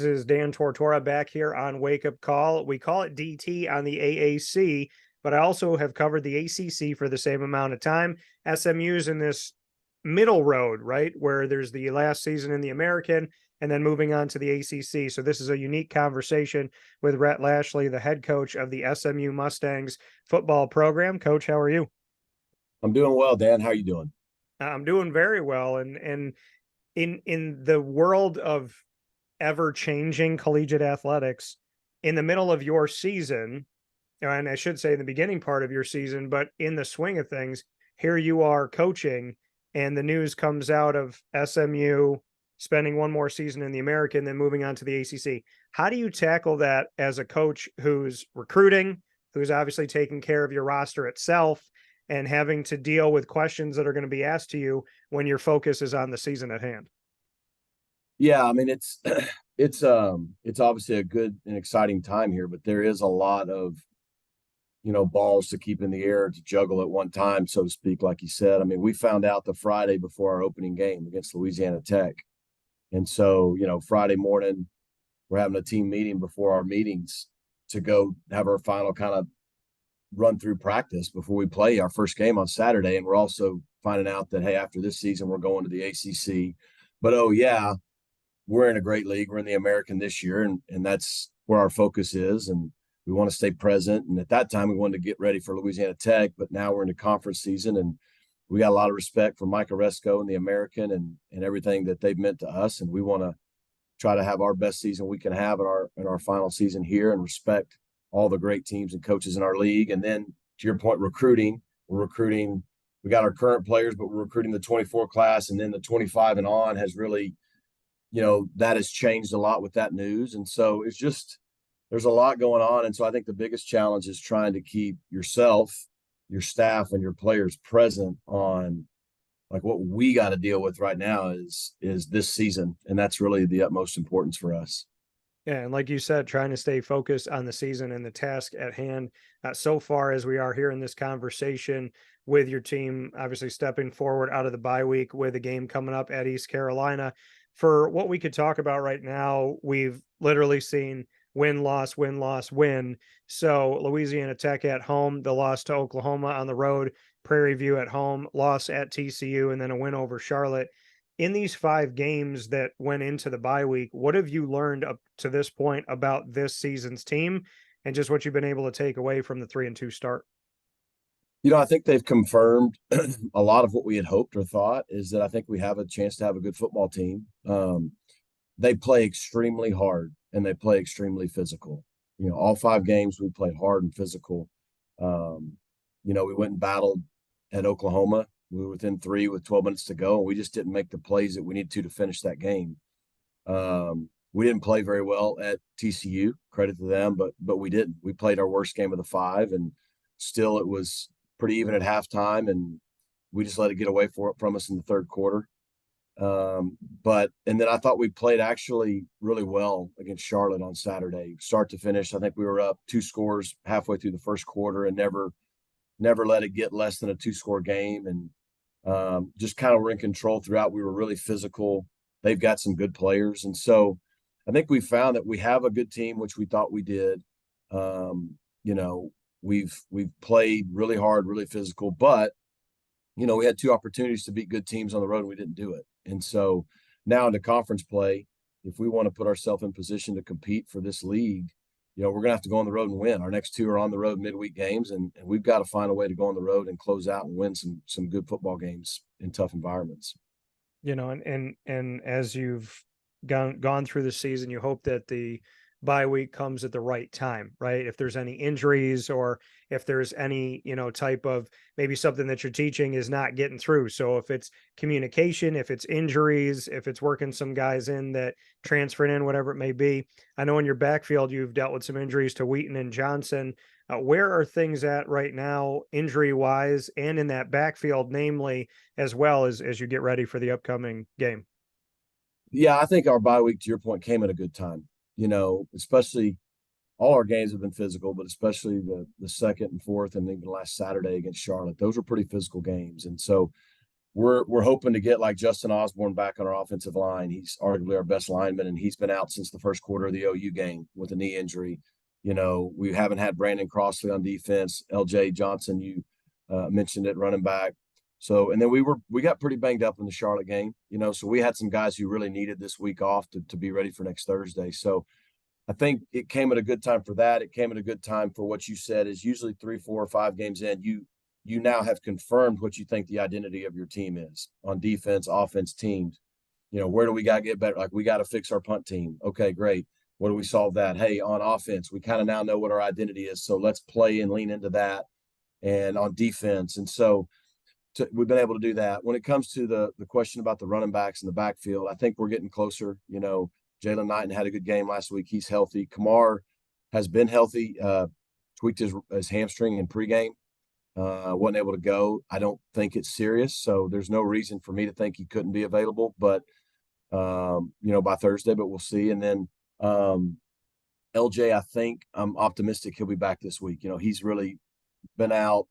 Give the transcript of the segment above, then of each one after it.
is Dan Tortora back here on Wake Up Call. We call it DT on the AAC, but I also have covered the ACC for the same amount of time. SMU's in this middle road, right, where there's the last season in the American and then moving on to the ACC. So this is a unique conversation with Rhett Lashlee, the head coach of the SMU Mustangs football program. Coach, how are you? I'm doing well, Dan. How are you doing? I'm doing very well. And in the world of ever changing collegiate athletics, in the middle of your season, and I should say in the beginning part of your season, but in the swing of things, here you are coaching, and the news comes out of SMU spending one more season in the American, then moving on to the ACC. How do you tackle that as a coach who's recruiting, who's obviously taking care of your roster itself, and having to deal with questions that are going to be asked to you when your focus is on the season at hand? Yeah, I mean it's obviously a good and exciting time here, but there is a lot of balls to keep in the air to juggle at one time, so to speak. Like you said, I mean, we found out the Friday before our opening game against Louisiana Tech, and so Friday morning we're having a team meeting before our meetings to go have our final kind of run through practice before we play our first game on Saturday. And we're also finding out that, hey, after this season, we're going to the ACC. But, oh, yeah, we're in a great league. We're in the American this year, and that's where our focus is. And we want to stay present. And at that time, we wanted to get ready for Louisiana Tech. But now we're in the conference season, and we got a lot of respect for Mike Oresco and the American and everything that they've meant to us. And we want to try to have our best season we can have in our final season here and respect all the great teams and coaches in our league. And then to your point, recruiting, we got our current players, but we're recruiting the 24 class, and then the 25 and on has really, that has changed a lot with that news. And so it's just, there's a lot going on. And so I think the biggest challenge is trying to keep yourself, your staff, and your players present on like what we got to deal with right now is this season. And that's really the utmost importance for us. Yeah, and like you said, trying to stay focused on the season and the task at hand. So far as we are here in this conversation with your team, obviously stepping forward out of the bye week with a game coming up at East Carolina. For what we could talk about right now, we've literally seen win, loss, win, loss, win. So Louisiana Tech at home, the loss to Oklahoma on the road, Prairie View at home, loss at TCU, and then a win over Charlotte. In these 5 games that went into the bye week, what have you learned up to this point about this season's team and just what you've been able to take away from the 3-2 start? I think they've confirmed a lot of what we had hoped or thought is that I think we have a chance to have a good football team. They play extremely hard and they play extremely physical. All 5 games we played hard and physical. We went and battled at Oklahoma. We were within 3 with 12 minutes to go, and we just didn't make the plays that we needed to finish that game. We didn't play very well at TCU, credit to them, but we didn't. We played our worst game of the 5, and still it was pretty even at halftime, and we just let it get away from us in the third quarter. And then I thought we played actually really well against Charlotte on Saturday, start to finish. I think we were up 2 scores halfway through the first quarter and never let it get less than a 2-score game. And just kind of were in control throughout. We were really physical. They've got some good players. And so I think we found that we have a good team, which we thought we did. We've played really hard, really physical, but we had 2 opportunities to beat good teams on the road and we didn't do it. And so now into conference play, if we want to put ourselves in position to compete for this league, we're going to have to go on the road and win. Our next 2 are on the road midweek games, and we've got to find a way to go on the road and close out and win some good football games in tough environments. And as you've gone through the season, you hope that the bye week comes at the right time, right? If there's any injuries or if there's any, type of maybe something that you're teaching is not getting through. So if it's communication, if it's injuries, if it's working some guys in that transferred in, whatever it may be. I know in your backfield, you've dealt with some injuries to Wheaton and Johnson. Where are things at right now, injury wise, and in that backfield, namely, as well as you get ready for the upcoming game? Yeah, I think our bye week, to your point, came at a good time. Especially all our games have been physical, but especially the second and fourth and even last Saturday against Charlotte. Those were pretty physical games. And so we're hoping to get like Justin Osborne back on our offensive line. He's arguably our best lineman, and he's been out since the first quarter of the OU game with a knee injury. We haven't had Brandon Crossley on defense. LJ Johnson, you mentioned it, running back. So, and then we got pretty banged up in the Charlotte game, so we had some guys who really needed this week off to be ready for next Thursday. So I think it came at a good time for that. It came at a good time for what you said is usually 3, 4, or 5 games in, you now have confirmed what you think the identity of your team is on defense, offense, teams. Where do we got to get better? Like, we got to fix our punt team. Okay, great. What do we solve that? Hey, on offense, we kind of now know what our identity is. So let's play and lean into that. And on defense. And so we've been able to do that. When it comes to the question about the running backs in the backfield, I think we're getting closer. Jalen Knighton had a good game last week. He's healthy. Kamar has been healthy, tweaked his hamstring in pregame. Wasn't able to go. I don't think it's serious, so there's no reason for me to think he couldn't be available, but by Thursday, but we'll see. And then LJ, I think I'm optimistic he'll be back this week. He's really been out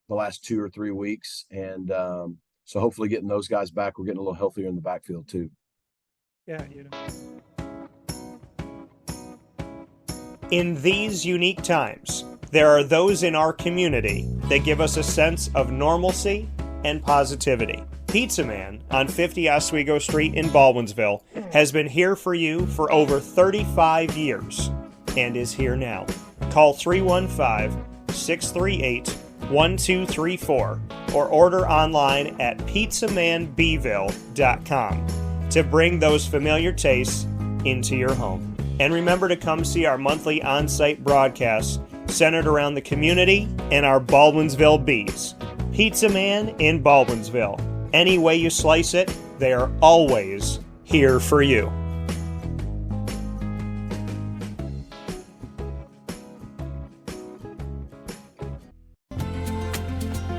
the last 2 or 3 weeks, and so hopefully getting those guys back, we're getting a little healthier in the backfield too. Yeah, In these unique times, there are those in our community that give us a sense of normalcy and positivity. Pizza Man on 50 Oswego Street in Baldwinsville has been here for you for over 35 years and is here now. Call 315-638-1234 or order online at pizzamanbville.com to bring those familiar tastes into your home. And remember to come see our monthly on-site broadcasts centered around the community and our Baldwinsville Bees. Pizza Man in Baldwinsville. Any way you slice it, they are always here for you.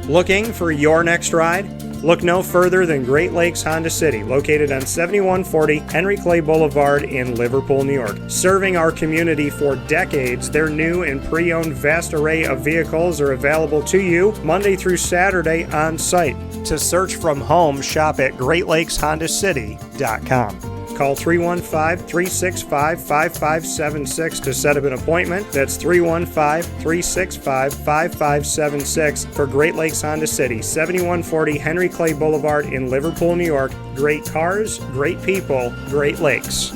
Looking for your next ride? Look no further than Great Lakes Honda City, located on 7140 Henry Clay Boulevard in Liverpool, New York. Serving our community for decades, their new and pre-owned vast array of vehicles are available to you Monday through Saturday on site. To search from home, shop at GreatLakesHondaCity.com. Call 315-365-5576 to set up an appointment. That's 315-365-5576 for Great Lakes Honda City, 7140 Henry Clay Boulevard in Liverpool, New York. Great cars, great people, Great Lakes.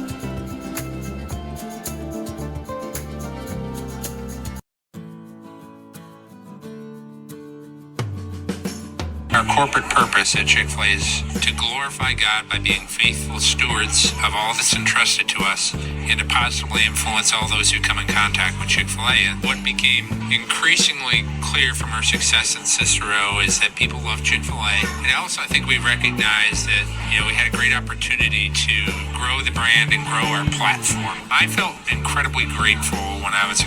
Our corporate purpose at Chick-fil-A is to glorify God by being faithful stewards of all that's entrusted to us and to positively influence all those who come in contact with Chick-fil-A. And what became increasingly clear from our success in Cicero is that people love Chick-fil-A. And also, I think we recognized that, we had a great opportunity to grow the brand and grow our platform. I felt incredibly grateful when I was,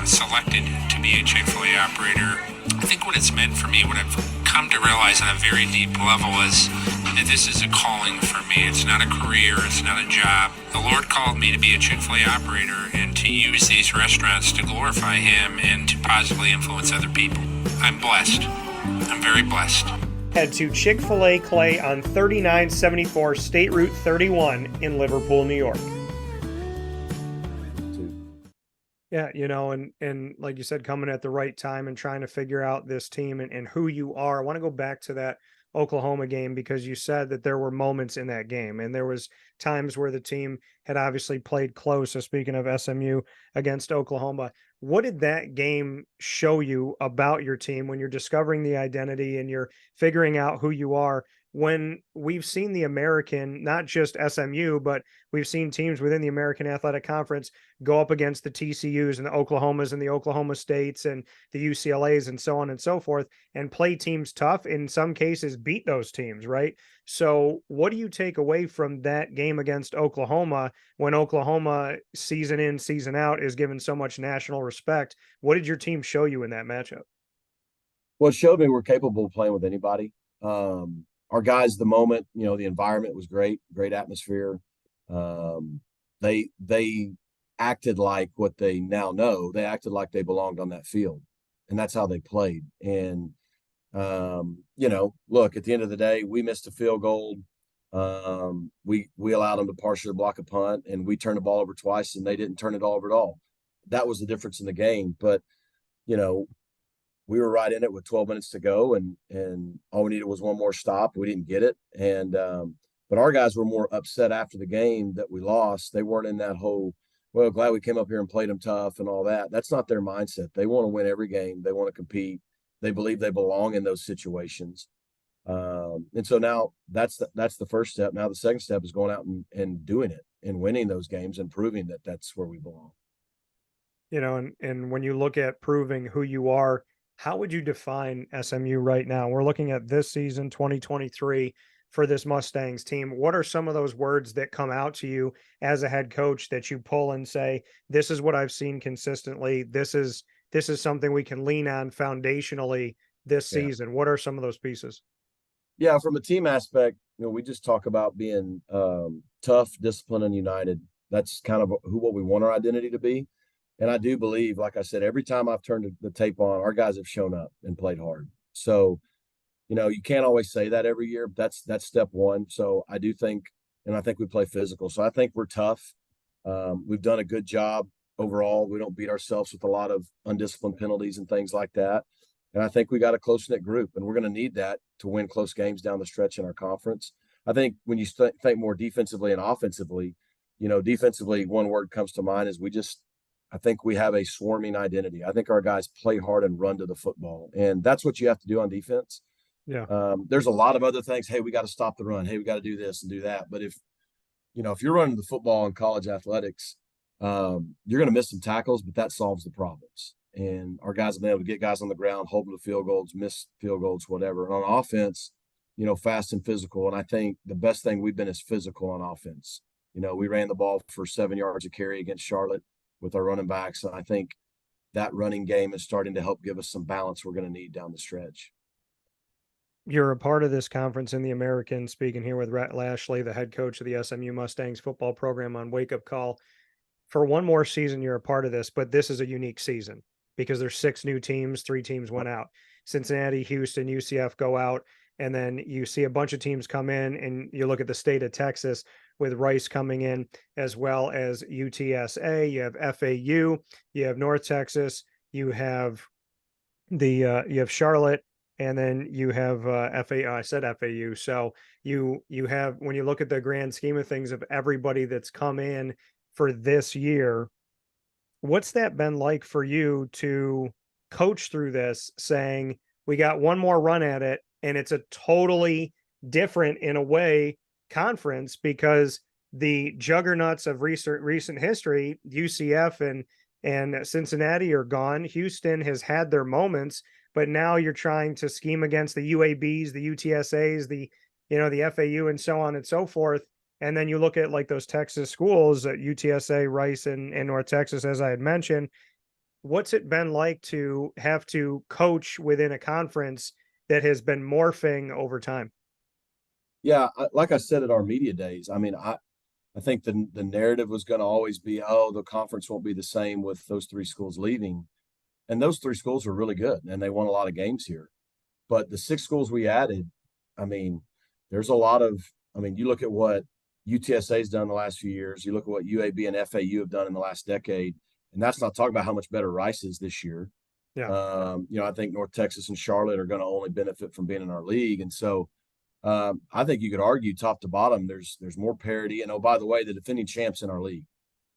selected to be a Chick-fil-A operator. I think what it's meant for me, what I've come to realize on a very deep level is that this is a calling for me. It's not a career. It's not a job. The Lord called me to be a Chick-fil-A operator and to use these restaurants to glorify Him and to positively influence other people. I'm blessed. I'm very blessed. Head to Chick-fil-A Clay on 3974 State Route 31 in Liverpool, New York. Yeah, and like you said, coming at the right time and trying to figure out this team and who you are. I want to go back to that Oklahoma game because you said that there were moments in that game and there was times where the team had obviously played close. So speaking of SMU against Oklahoma, what did that game show you about your team when you're discovering the identity and you're figuring out who you are? When we've seen the American, not just SMU, but we've seen teams within the American Athletic Conference go up against the TCUs and the Oklahomas and the Oklahoma States and the UCLAs and so on and so forth and play teams tough, in some cases beat those teams, right? So what do you take away from that game against Oklahoma when Oklahoma season in, season out is given so much national respect? What did your team show you in that matchup? Well, it showed me we're capable of playing with anybody. Our guys, the moment, the environment was great atmosphere. They acted like what they now know. They acted like they belonged on that field, and that's how they played. And You know, look, at the end of the day, we missed a field goal. We allowed them to partially block a punt, and we turned the ball over twice, and they didn't turn it over at all. That was the difference in the game. But, you know, we were right in it with 12 minutes to go, and all we needed was one more stop. We didn't get it. And but our guys were more upset after the game that we lost. They weren't in that whole, well, glad we came up here and played them tough and all that. That's not their mindset. They want to win every game. They want to compete. They believe they belong in those situations. And so now that's the first step. Now the second step is going out and doing it and winning those games and proving that that's where we belong. You know, and when you look at proving who you are, how would you define SMU right now? We're looking at this season, 2023, for this Mustangs team. What are some of those words that come out to you as a head coach that you pull and say, this is what I've seen consistently. This is something we can lean on foundationally this season. What are some of those pieces? Yeah, from a team aspect, you know, we just talk about being tough, disciplined, and united. That's kind of what we want our identity to be. And I do believe, like I said, every time I've turned the tape on, our guys have shown up and played hard. So, you know, you can't always say that every year, but that's step one. So I do think, and I think we play physical. So I think we're tough. We've done a good job overall. We don't beat ourselves with a lot of undisciplined penalties and things like that. And I think we got a close-knit group, and we're going to need that to win close games down the stretch in our conference. I think when you think more defensively and offensively, you know, defensively, one word comes to mind is I think we have a swarming identity. I think our guys play hard and run to the football, and that's what you have to do on defense. Yeah. There's a lot of other things. Hey, we got to stop the run. Hey, we got to do this and do that. But if you're running the football in college athletics, you're going to miss some tackles, but that solves the problems. And our guys have been able to get guys on the ground, hold them to field goals, miss field goals, whatever. And on offense, you know, fast and physical. And I think the best thing we've been is physical on offense. You know, we ran the ball for 7 yards a carry against Charlotte with our running backs. And I think that running game is starting to help give us some balance we're going to need down the stretch. You're a part of this conference in the American, speaking here with Rhett Lashlee, the head coach of the SMU Mustangs football program on Wake Up Call. For one more season, you're a part of this, but this is a unique season because there's 6 new teams, 3 teams went out. Cincinnati, Houston, UCF go out, and then you see a bunch of teams come in, and you look at the state of Texas with Rice coming in, as well as UTSA, you have FAU, you have North Texas, you have you have Charlotte, and then you have FAU. I said FAU. So you have, when you look at the grand scheme of things of everybody that's come in for this year, what's that been like for you to coach through this, saying we got one more run at it, and it's a totally different, in a way, conference, because the juggernauts of recent history, UCF and Cincinnati, are gone. Houston has had their moments, but now you're trying to scheme against the UABs, the UTSAs, the FAU, and so on and so forth. And then you look at like those Texas schools, UTSA, Rice, and North Texas, as I had mentioned. What's it been like to have to coach within a conference that has been morphing over time? Yeah, like I said at our media days, I mean, I think the narrative was going to always be, oh, the conference won't be the same with those 3 schools leaving. And those 3 schools are really good, and they won a lot of games here. But the 6 schools we added, I mean, there's a lot of, I mean, you look at what UTSA's done the last few years, you look at what UAB and FAU have done in the last decade, and that's not talking about how much better Rice is this year. Yeah. You know, I think North Texas and Charlotte are going to only benefit from being in our league. And so I think you could argue top to bottom, there's more parity. And oh, by the way, the defending champs in our league,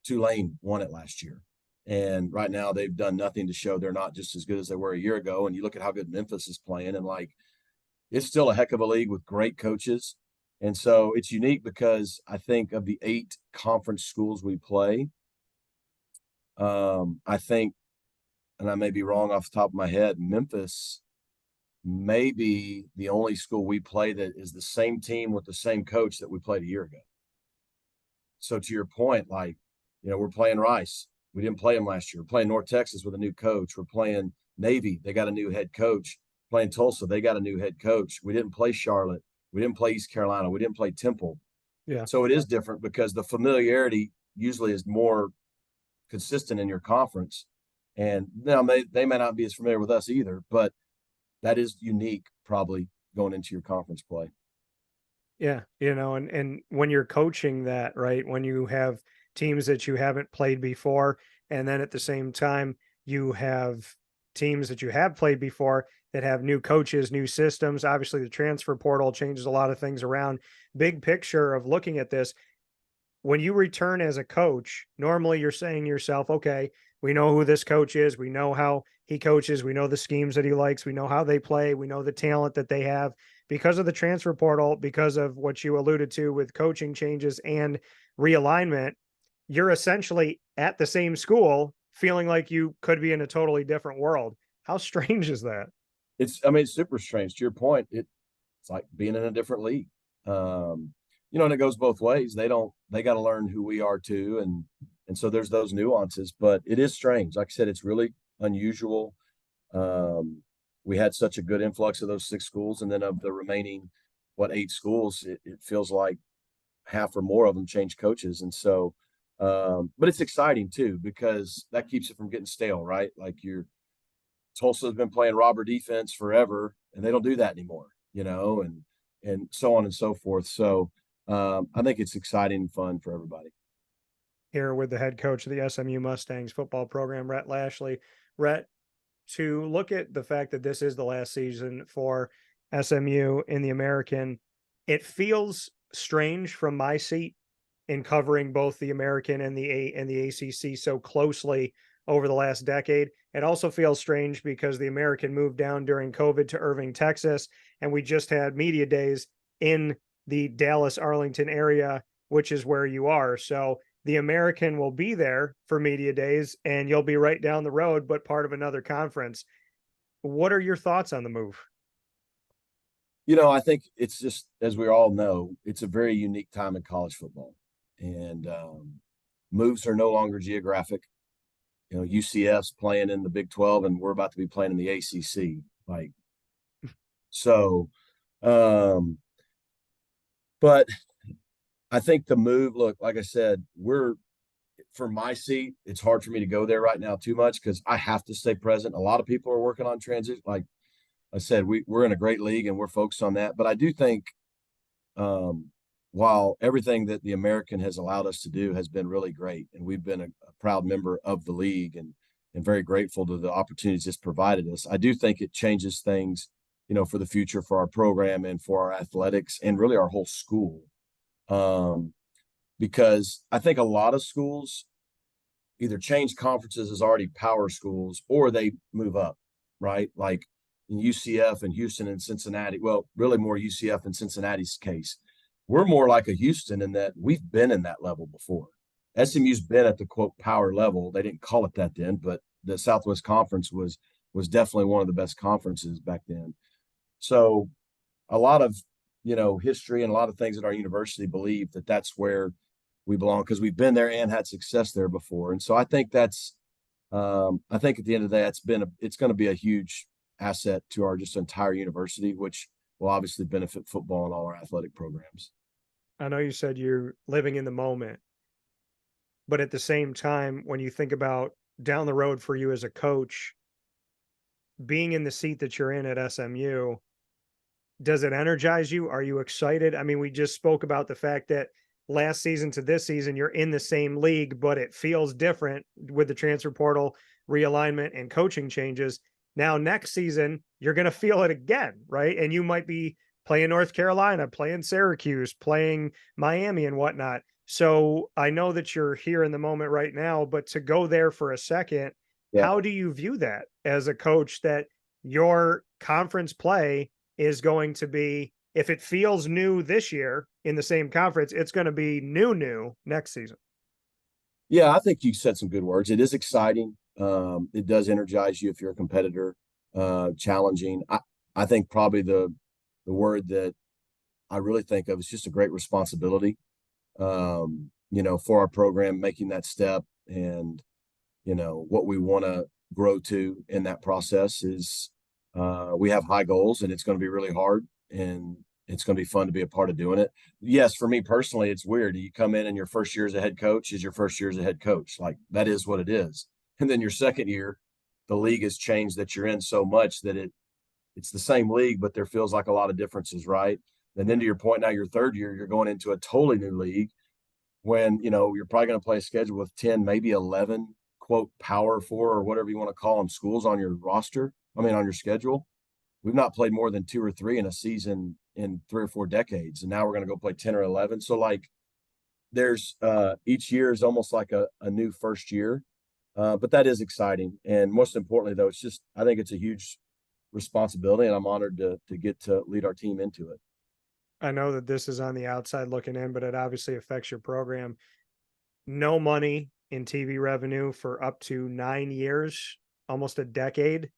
Tulane, won it last year. And right now they've done nothing to show they're not just as good as they were a year ago. And you look at how good Memphis is playing, and like, it's still a heck of a league with great coaches. And so it's unique because I think of the 8 conference schools we play, I think, and I may be wrong off the top of my head, Memphis may be the only school we play that is the same team with the same coach that we played a year ago. So to your point, like, you know, we're playing Rice. We didn't play them last year. We're playing North Texas with a new coach. We're playing Navy. They got a new head coach. Playing Tulsa. They got a new head coach. We didn't play Charlotte. We didn't play East Carolina. We didn't play Temple. Yeah. So it is different because the familiarity usually is more consistent in your conference. And now they may not be as familiar with us either, but that is unique, probably going into your conference play. Yeah, and when you're coaching that, right, when you have teams that you haven't played before, and then at the same time you have teams that you have played before that have new coaches, new systems. Obviously, the transfer portal changes a lot of things around. Big picture of looking at this, when you return as a coach, normally you're saying to yourself, okay, we know who this coach is. We know how he coaches. We know the schemes that he likes. We know how they play. We know the talent that they have. Because of the transfer portal, because of what you alluded to with coaching changes and realignment, you're essentially at the same school feeling like you could be in a totally different world. How strange is that? I mean, it's super strange. To your point, it's like being in a different league. And it goes both ways. They got to learn who we are too. And so there's those nuances, but it is strange. Like I said, it's really unusual. We had such a good influx of those 6 schools, and then of the remaining, 8 schools, it feels like half or more of them changed coaches. And so, but it's exciting too, because that keeps it from getting stale, right? Like Tulsa's been playing robber defense forever, and they don't do that anymore, and so on and so forth. So I think it's exciting and fun for everybody. Here with the head coach of the SMU Mustangs football program, Rhett Lashlee. Rhett, to look at the fact that this is the last season for SMU in the American, it feels strange from my seat in covering both the American and the ACC so closely over the last decade. It also feels strange because the American moved down during COVID to Irving, Texas, and we just had media days in the Dallas, Arlington area, which is where you are. So the American will be there for media days, and you'll be right down the road, but part of another conference. What are your thoughts on the move? I think it's just, as we all know, it's a very unique time in college football, and moves are no longer geographic. UCF's playing in the Big 12, and we're about to be playing in the ACC. But I think the move, look, like I said, for my seat, it's hard for me to go there right now too much because I have to stay present. A lot of people are working on transition. Like I said, we're in a great league and we're focused on that. But I do think while everything that the American has allowed us to do has been really great, and we've been a proud member of the league and very grateful to the opportunities it's provided us, I do think it changes things, for the future for our program and for our athletics and really our whole school. Because I think a lot of schools either change conferences as already power schools or they move up, right? Like in UCF and Houston and Cincinnati. Well, really more UCF and Cincinnati's case. We're more like a Houston in that we've been in that level before. SMU's been at the quote power level. They didn't call it that then, but the Southwest Conference was definitely one of the best conferences back then. So a lot of, history and a lot of things at our university believe that that's where we belong because we've been there and had success there before. And so I think that's, I think at the end of the day, it's going to be a huge asset to our just entire university, which will obviously benefit football and all our athletic programs. I know you said you're living in the moment, but at the same time, when you think about down the road for you as a coach, being in the seat that you're in at SMU, does it energize you? Are you excited? I mean, we just spoke about the fact that last season to this season, you're in the same league, but it feels different with the transfer portal realignment and coaching changes. Now, next season, you're going to feel it again, right? And you might be playing North Carolina, playing Syracuse, playing Miami and whatnot. So I know that you're here in the moment right now, but to go there for a second, how do you view that as a coach, that your conference play is going to be, if it feels new this year in the same conference, it's going to be new next season? Yeah, I think you said some good words. It is exciting. It does energize you if you're a competitor, challenging. I think probably the word that I really think of is just a great responsibility, for our program, making that step. And, what we want to grow to in that process is we have high goals, and it's going to be really hard, and it's going to be fun to be a part of doing it. Yes, for me personally, it's weird. You come in and your first year as a head coach is your first year as a head coach. Like, that is what it is. And then your second year, the league has changed that you're in so much that it's the same league, but there feels like a lot of differences, right? And then to your point, now your third year, you're going into a totally new league when, you know, you're probably going to play a schedule with 10, maybe 11, quote, power four or whatever you want to call them, schools on your roster. I mean, on your schedule. We've not played more than 2 or 3 in a season in 3 or 4 decades. And now we're going to go play 10 or 11. So like there's each year is almost like a new first year. But that is exciting. And most importantly, though, it's just, I think it's a huge responsibility, and I'm honored to get to lead our team into it. I know that this is on the outside looking in, but it obviously affects your program. No money in TV revenue for up to 9 years, almost a decade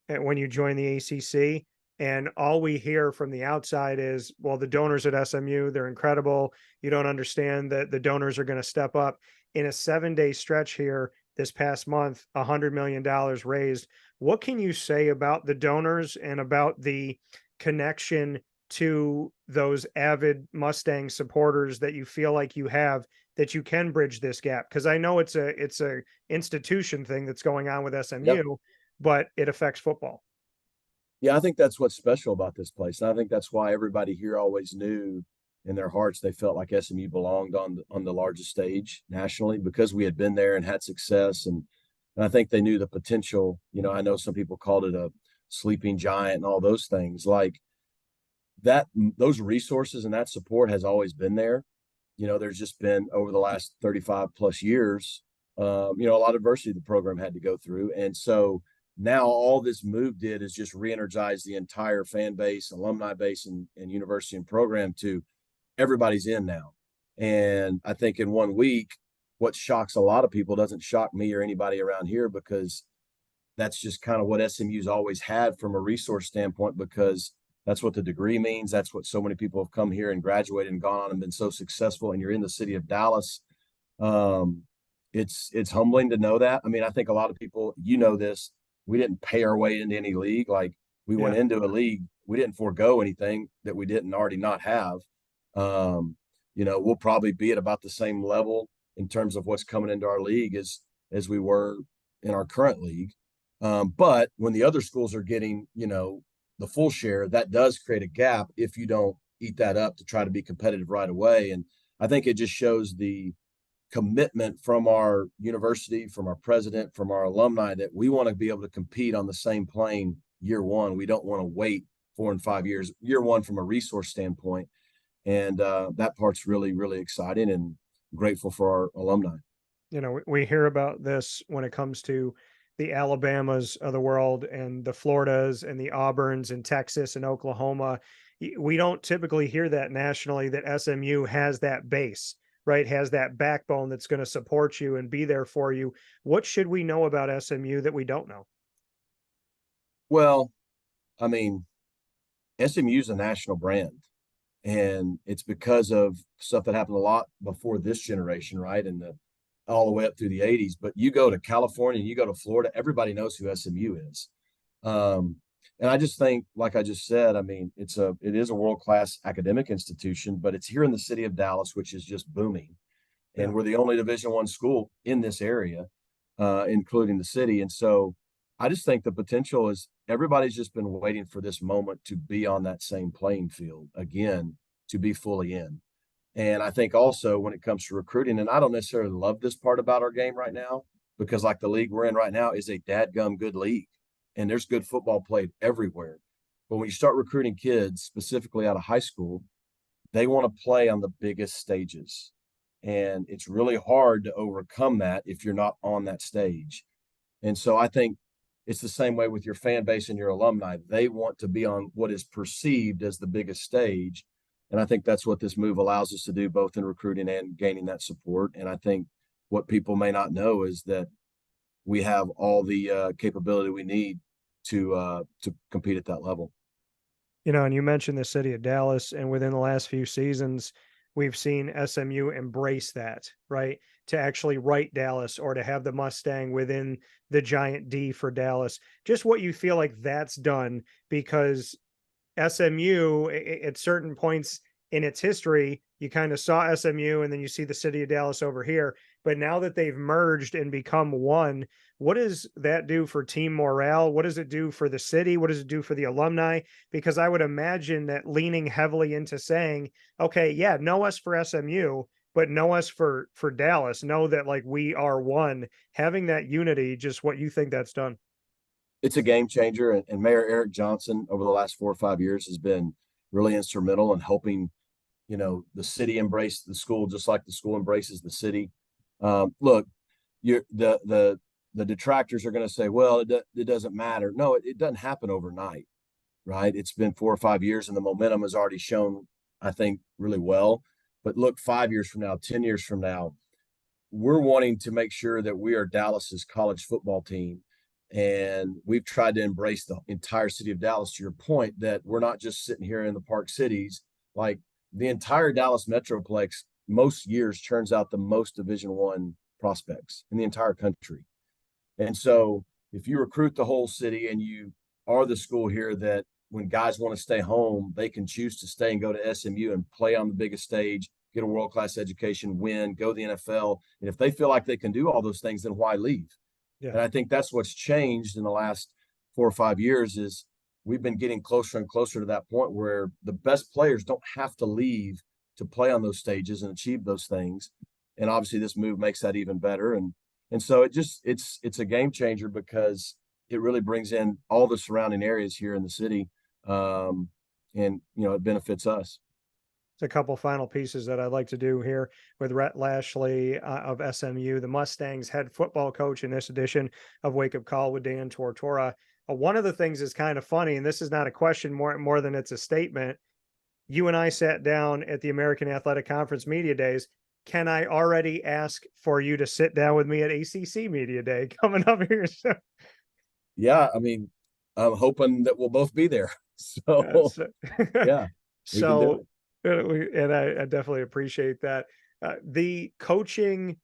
when you join the ACC. And all we hear from the outside is, well, the donors at SMU, they're incredible. You don't understand that the donors are going to step up. In a 7-day stretch here this past month, $100 million raised. What can you say about the donors and about the connection to those avid Mustang supporters that you feel like you have, that you can bridge this gap? Because I know it's a institution thing that's going on with SMU, Yep. but it affects football. Yeah, I think that's what's special about this place. And I think that's why everybody here always knew in their hearts they felt like SMU belonged on the largest stage nationally because we had been there and had success. And I think they knew the potential. You know, I know some people called it a sleeping giant and all those things. Like that, those resources and that support has always been there. You know, there's just been over the last 35 plus years, you know, a lot of adversity the program had to go through. And so now all this move did is just re-energize the entire fan base, alumni base, and university and program to everybody's in now. And I think in 1 week, what shocks a lot of people doesn't shock me or anybody around here, because that's just kind of what SMU's always had from a resource standpoint, because that's what the degree means. That's what so many people have come here and graduated and gone on and been so successful. And you're in the city of Dallas. It's humbling to know that. I mean, I think a lot of people, you know, this, we didn't pay our way into any league. Like we went into a league, we didn't forego anything that we didn't already not have. You know, we'll probably be at about the same level in terms of what's coming into our league as we were in our current league. But when the other schools are getting, you know, the full share, that does create a gap if you don't eat that up to try to be competitive right away. And I think it just shows the commitment from our university, from our president, from our alumni, that we want to be able to compete on the same plane year one. We don't want to wait 4 and 5 years, year one, from a resource standpoint. And that part's really, really exciting, and grateful for our alumni. You know, we hear about this when it comes to the Alabamas of the world and the Floridas and the Auburns and Texas and Oklahoma. We don't typically hear that nationally, that SMU has that base, right? Has that backbone that's going to support you and be there for you. What should we know about SMU that we don't know? Well, I mean, SMU is a national brand, and it's because of stuff that happened a lot before this generation, right? And all the way up through the 80s. But you go to California, you go to Florida, everybody knows who SMU is. And I just think, like I just said, I mean, it is a world-class academic institution, but it's here in the city of Dallas, which is just booming. And we're the only Division I school in this area, including the city. And so I just think the potential is, everybody's just been waiting for this moment to be on that same playing field again, to be fully in. And I think also when it comes to recruiting, and I don't necessarily love this part about our game right now, because like the league we're in right now is a dadgum good league, and there's good football played everywhere. But when you start recruiting kids, specifically out of high school, they want to play on the biggest stages. And it's really hard to overcome that if you're not on that stage. And so I think it's the same way with your fan base and your alumni. They want to be on what is perceived as the biggest stage. And I think that's what this move allows us to do, both in recruiting and gaining that support. And I think what people may not know is that we have all the capability we need to compete at that level. You know, and you mentioned the city of Dallas, and within the last few seasons, we've seen SMU embrace that, right? To actually write Dallas, or to have the Mustang within the giant D for Dallas. Just what you feel like that's done, because SMU at certain points in its history, you kind of saw SMU and then you see the city of Dallas over here. But now that they've merged and become one, what does that do for team morale? What does it do for the city? What does it do for the alumni? Because I would imagine that leaning heavily into saying, okay, yeah, know us for SMU, but know us for Dallas. Know that like we are one. Having that unity, just what you think that's done. It's a game changer. And Mayor Eric Johnson over the last 4 or 5 years has been really instrumental in helping, the city embrace the school, just like the school embraces the city. Look, the detractors are going to say, well, it doesn't matter. No, it doesn't happen overnight, right? It's been 4 or 5 years and the momentum has already shown, I think, really well. But look, 5 years from now, 10 years from now, we're wanting to make sure that we are Dallas's college football team. And we've tried to embrace the entire city of Dallas, to your point, that we're not just sitting here in the Park Cities. Like the entire Dallas Metroplex most years turns out the most Division I prospects in the entire country. And so if you recruit the whole city and you are the school here that when guys want to stay home, they can choose to stay and go to SMU and play on the biggest stage, get a world-class education, win, go to the NFL. And if they feel like they can do all those things, then why leave? Yeah. And I think that's what's changed in the last 4 or 5 years is we've been getting closer and closer to that point where the best players don't have to leave to play on those stages and achieve those things. And obviously this move makes that even better. And so it's a game changer because it really brings in all the surrounding areas here in the city. And it benefits us. A couple final pieces that I'd like to do here with Rhett Lashlee of SMU, the Mustangs head football coach in this edition of Wake Up Call with Dan Tortora. One of the things is kind of funny, and this is not a question more than it's a statement. You and I sat down at the American Athletic Conference Media Days. Can I already ask for you to sit down with me at ACC Media Day coming up here? So, yeah, I mean, I'm hoping that we'll both be there. So yeah. So and I definitely appreciate that. The coaching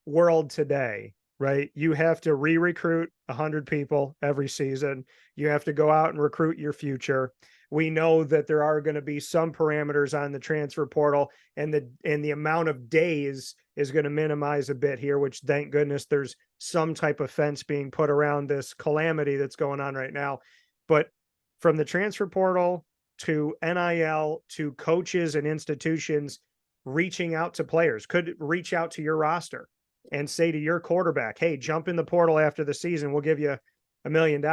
world today, right? You have to re-recruit 100 people every season. You have to go out and recruit your future. We know that there are going to be some parameters on the transfer portal, and the amount of days is going to minimize a bit here, which thank goodness there's some type of fence being put around this calamity that's going on right now. But from the transfer portal to NIL to coaches and institutions reaching out to players, could reach out to your roster and say to your quarterback, hey, jump in the portal after the season. We'll give you $1 million.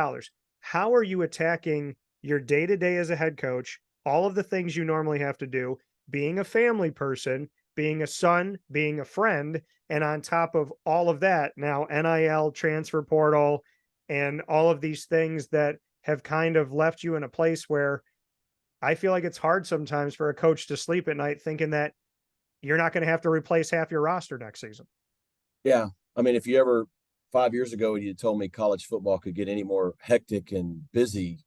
How are you attacking your day-to-day as a head coach, all of the things you normally have to do, being a family person, being a son, being a friend, and on top of all of that, now NIL, transfer portal, and all of these things that have kind of left you in a place where I feel like it's hard sometimes for a coach to sleep at night thinking that you're not going to have to replace half your roster next season. Yeah. I mean, if you ever 5 years ago, you told me college football could get any more hectic and busy,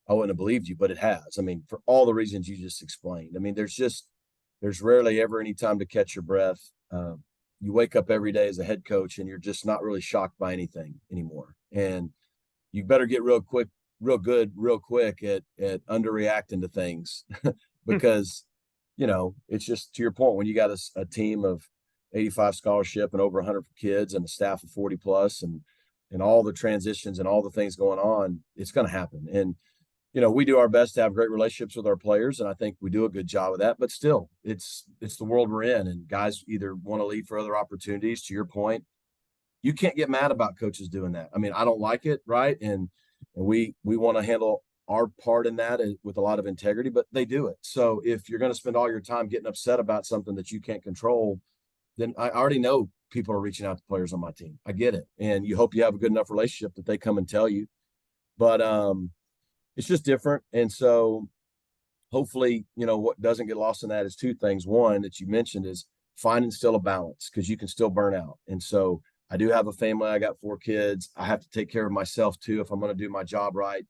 I wouldn't have believed you, but it has. I mean, for all the reasons you just explained. I mean, there's rarely ever any time to catch your breath. You wake up every day as a head coach and you're just not really shocked by anything anymore. And you better get real quick at underreacting to things because, it's just to your point, when you got a team of 85 scholarship and over 100 kids and a staff of 40 plus and all the transitions and all the things going on, it's going to happen. And, we do our best to have great relationships with our players. And I think we do a good job of that, but still it's the world we're in, and guys either want to leave for other opportunities. To your point, you can't get mad about coaches doing that. I mean, I don't like it. Right. And we want to handle our part in that with a lot of integrity, but they do it. So if you're going to spend all your time getting upset about something that you can't control, then I already know people are reaching out to players on my team. I get it. And you hope you have a good enough relationship that they come and tell you, but it's just different. And so hopefully, what doesn't get lost in that is two things. One that you mentioned is finding still a balance, because you can still burn out. And so I do have a family. I got 4 kids. I have to take care of myself too if I'm going to do my job right.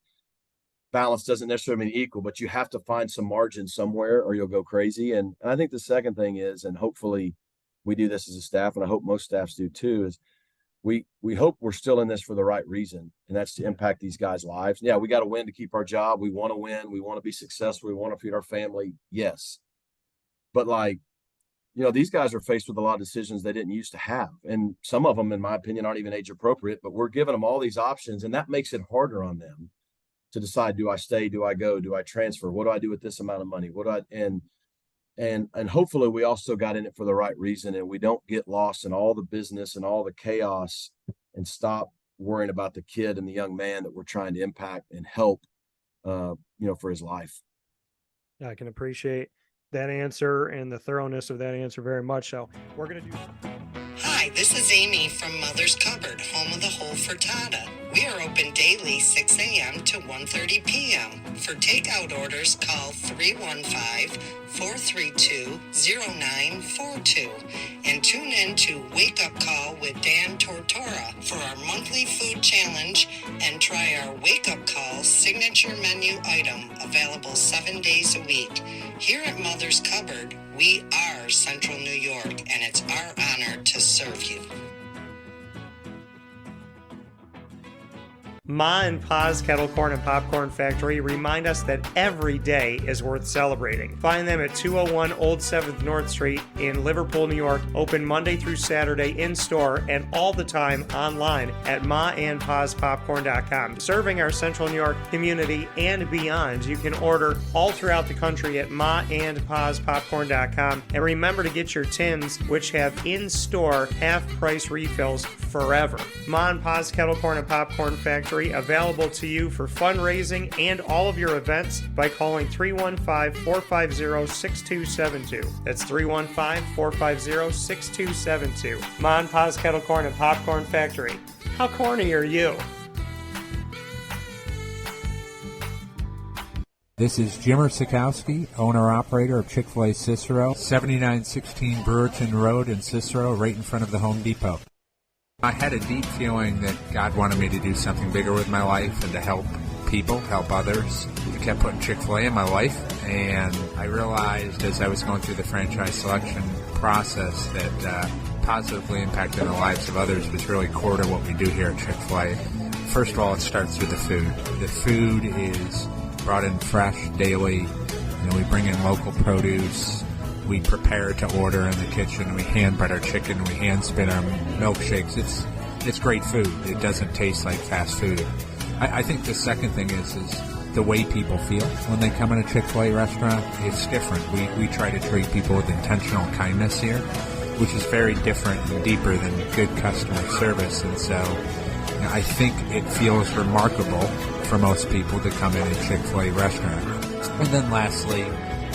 Balance doesn't necessarily mean equal, but you have to find some margin somewhere or you'll go crazy. And I think the second thing is, and hopefully we do this as a staff, and I hope most staffs do too, is we hope we're still in this for the right reason, and that's to impact these guys' lives. Yeah, we got to win to keep our job. We want to win. We want to be successful. We want to feed our family. Yes. But these guys are faced with a lot of decisions they didn't used to have. And some of them, in my opinion, aren't even age appropriate, but we're giving them all these options, and that makes it harder on them to decide, do I stay, do I go, do I transfer? What do I do with this amount of money? And hopefully we also got in it for the right reason, and we don't get lost in all the business and all the chaos and stop worrying about the kid and the young man that we're trying to impact and help, for his life. I can appreciate that answer and the thoroughness of that answer very much. So we're going to do. Hi, this is Amy from Mother's Cupboard, home of the whole frittata. We are open daily 6 a.m. to 1:30 p.m. For takeout orders, call 315-432-0942 and tune in to Wake Up Call with Dan Tortora for our monthly food challenge and try our Wake Up Call signature menu item available 7 days a week. Here at Mother's Cupboard, we are Central New York, and it's our honor to serve you. MON-FRI Kettle Corn and Popcorn Factory remind us that every day is worth celebrating. Find them at 201 Old 7th North Street in Liverpool, New York. Open Monday through Saturday in store and all the time online at MON-FRIpopcorn.com. Serving our Central New York community and beyond, you can order all throughout the country at MON-FRIpopcorn.com. And remember to get your tins, which have in-store half-price refills forever. MON-FRI Kettle Corn and Popcorn Factory, available to you for fundraising and all of your events by calling 315-450-6272. That's 315-450-6272. MON-FRI Kettle Corn and Popcorn Factory. How corny are you? This is Jimmer Sikowski, owner-operator of Chick-fil-A Cicero, 7916 Brewerton Road in Cicero, right in front of the Home Depot. I had a deep feeling that God wanted me to do something bigger with my life and to help people, help others. I kept putting Chick-fil-A in my life, and I realized as I was going through the franchise selection process that positively impacting the lives of others was really core to what we do here at Chick-fil-A. First of all, it starts with the food. The food is brought in fresh daily. We bring in local produce. We prepare to order in the kitchen. We hand bread our chicken. We hand spin our milkshakes. It's great food. It doesn't taste like fast food. I think the second thing is the way people feel when they come in a Chick-fil-A restaurant. It's different. We try to treat people with intentional kindness here, which is very different and deeper than good customer service. And so I think it feels remarkable for most people to come in a Chick-fil-A restaurant. And then lastly,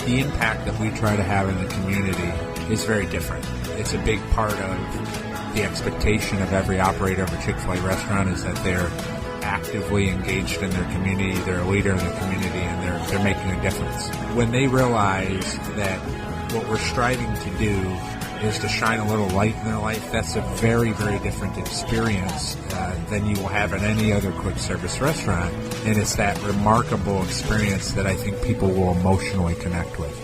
the impact that we try to have in the community is very different. It's a big part of the expectation of every operator of a Chick-fil-A restaurant is that they're actively engaged in their community, they're a leader in the community, and they're making a difference. When they realize that what we're striving to do is to shine a little light in their life, that's a very, very different experience than you will have in any other quick service restaurant. And it's that remarkable experience that I think people will emotionally connect with.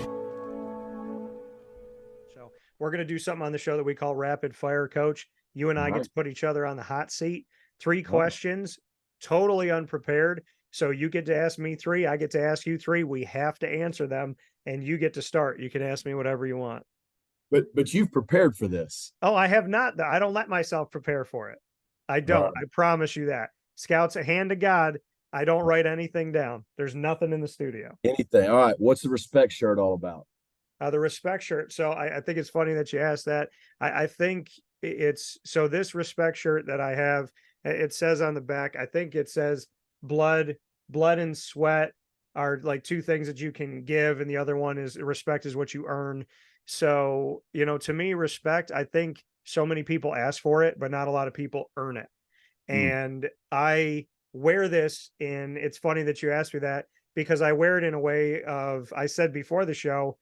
So we're going to do something on the show that we call Rapid Fire, Coach. You and I get to put each other on the hot seat. 3 questions, totally unprepared. So you get to ask me 3. I get to ask you 3. We have to answer them, and you get to start. You can ask me whatever you want. But you've prepared for this. Oh, I have not. I don't let myself prepare for it. I don't. Right. I promise you that. Scouts, a hand to God, I don't write anything down. There's nothing in the studio. Anything. All right. What's the respect shirt all about? The respect shirt. So I think it's funny that you asked that. I think it's so this respect shirt that I have, it says on the back, I think it says blood and sweat are like 2 things that you can give. And the other one is respect is what you earn. So, to me, respect, I think so many people ask for it, but not a lot of people earn it. And I wear this in, it's funny that you asked me that because I wear it in a way of, I said before the show,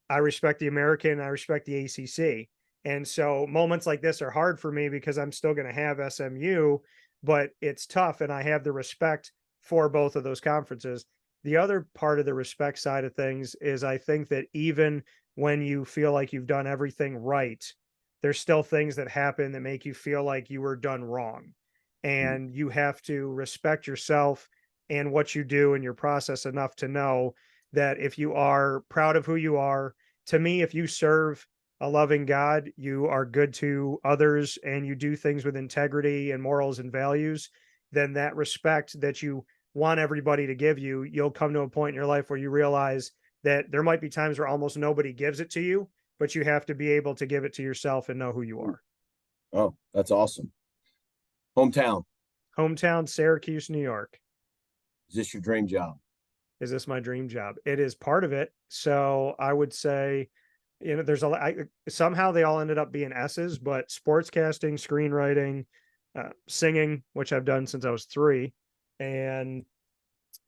I respect the American, I respect the ACC. And so moments like this are hard for me because I'm still going to have SMU, but it's tough. And I have the respect for both of those conferences. The other part of the respect side of things is I think that even when you feel like you've done everything right, there's still things that happen that make you feel like you were done wrong. And you have to respect yourself and what you do in your process enough to know that if you are proud of who you are, to me, if you serve a loving God, you are good to others, and you do things with integrity and morals and values, then that respect that you want everybody to give you, you'll come to a point in your life where you realize that there might be times where almost nobody gives it to you, but you have to be able to give it to yourself and know who you are. Oh, that's awesome. Hometown. Hometown, Syracuse, New York. Is this your dream job? Is this my dream job? It is part of it. So I would say, there's somehow they all ended up being S's, but sportscasting, screenwriting, singing, which I've done since I was 3, and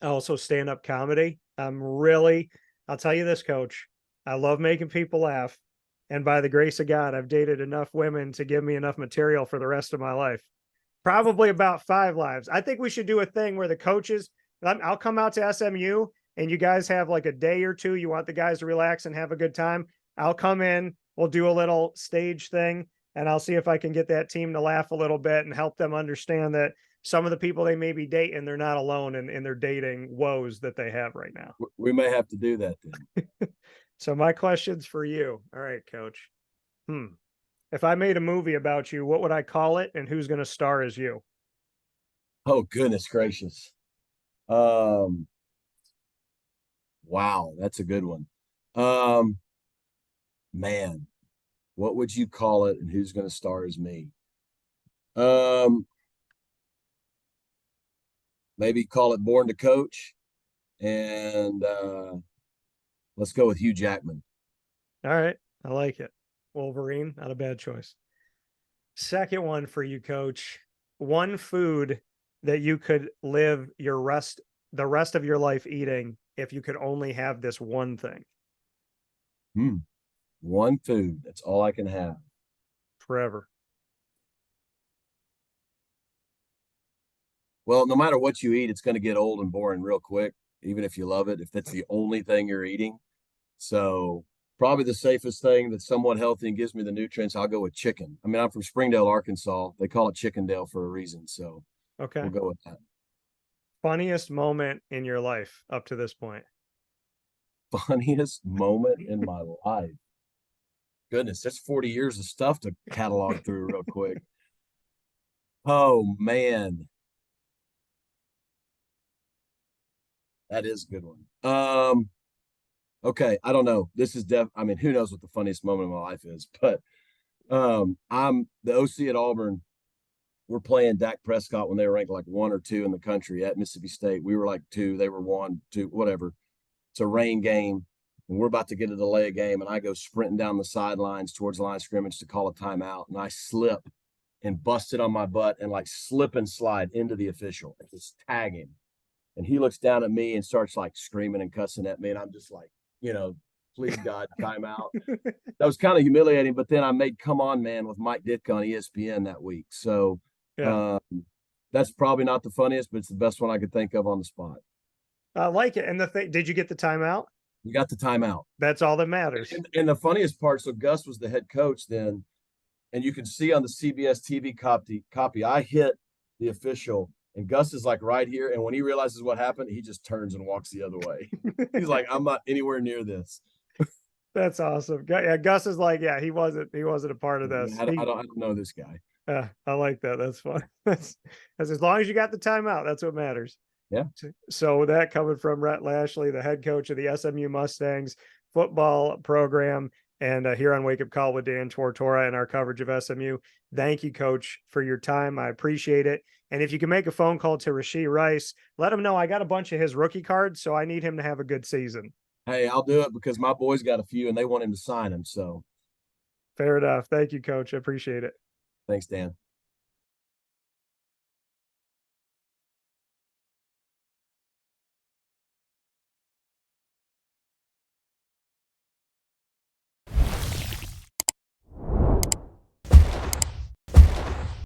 also stand-up comedy. I'll tell you this, Coach, I love making people laugh. And by the grace of God, I've dated enough women to give me enough material for the rest of my life. Probably about 5 lives. I think we should do a thing where the coaches, I'll come out to SMU and you guys have like a day or 2. You want the guys to relax and have a good time. I'll come in, we'll do a little stage thing, and I'll see if I can get that team to laugh a little bit and help them understand that some of the people they may be dating, they're not alone in their dating woes that they have right now. We may have to do that then. So my question's for you. All right, Coach. If I made a movie about you, what would I call it, and who's going to star as you? Oh, goodness gracious. Wow, that's a good one. Man, what would you call it, and who's going to star as me? Maybe call it Born to Coach, and let's go with Hugh Jackman. All right, I like it. Wolverine, not a bad choice. Second one for you, Coach. One food that you could live the rest of your life eating if you could only have this one thing. One food. That's all I can have. Forever. Well, no matter what you eat, it's going to get old and boring real quick, even if you love it, if that's the only thing you're eating. So probably the safest thing that's somewhat healthy and gives me the nutrients, I'll go with chicken. I mean, I'm from Springdale, Arkansas. They call it Chickendale for a reason. So Okay. we'll go with that. Funniest moment in your life up to this point? Funniest moment in my life. Goodness, that's 40 years of stuff to catalog through real quick. Oh, man. That is a good one. Okay, I don't know. This is I mean, who knows what the funniest moment of my life is, but I'm the OC at Auburn. We're playing Dak Prescott when they were ranked like 1 or 2 in the country at Mississippi State. We were like 2, they were 1, 2, whatever. It's a rain game, and we're about to get a delay a game, and I go sprinting down the sidelines towards the line of scrimmage to call a timeout, and I slip and busted on my butt and like slip and slide into the official and just tag him. And he looks down at me and starts like screaming and cussing at me, and I'm just like, please God, timeout. That was kind of humiliating, but then I made Come On Man with Mike Ditka on ESPN that week. So that's probably not the funniest, but it's the best one I could think of on the spot. I like it. And did you get the timeout? You got the timeout. That's all that matters. And the funniest part, so Gus was the head coach then, and you can see on the CBS TV copy, I hit the official, and Gus is like right here. And when he realizes what happened, he just turns and walks the other way. He's like, I'm not anywhere near this. That's awesome. Yeah, Gus is like, yeah, he wasn't a part of this. I don't know this guy. I like that. That's fun. That's as long as you got the timeout, that's what matters. Yeah. So with that coming from Rhett Lashlee, the head coach of the SMU Mustangs football program, and here on Wake Up Call with Dan Tortora and our coverage of SMU. Thank you, Coach, for your time. I appreciate it. And if you can make a phone call to Rashee Rice, let him know I got a bunch of his rookie cards, so I need him to have a good season. Hey, I'll do it because my boys got a few and they want him to sign them. So fair enough. Thank you, Coach. I appreciate it. Thanks, Dan.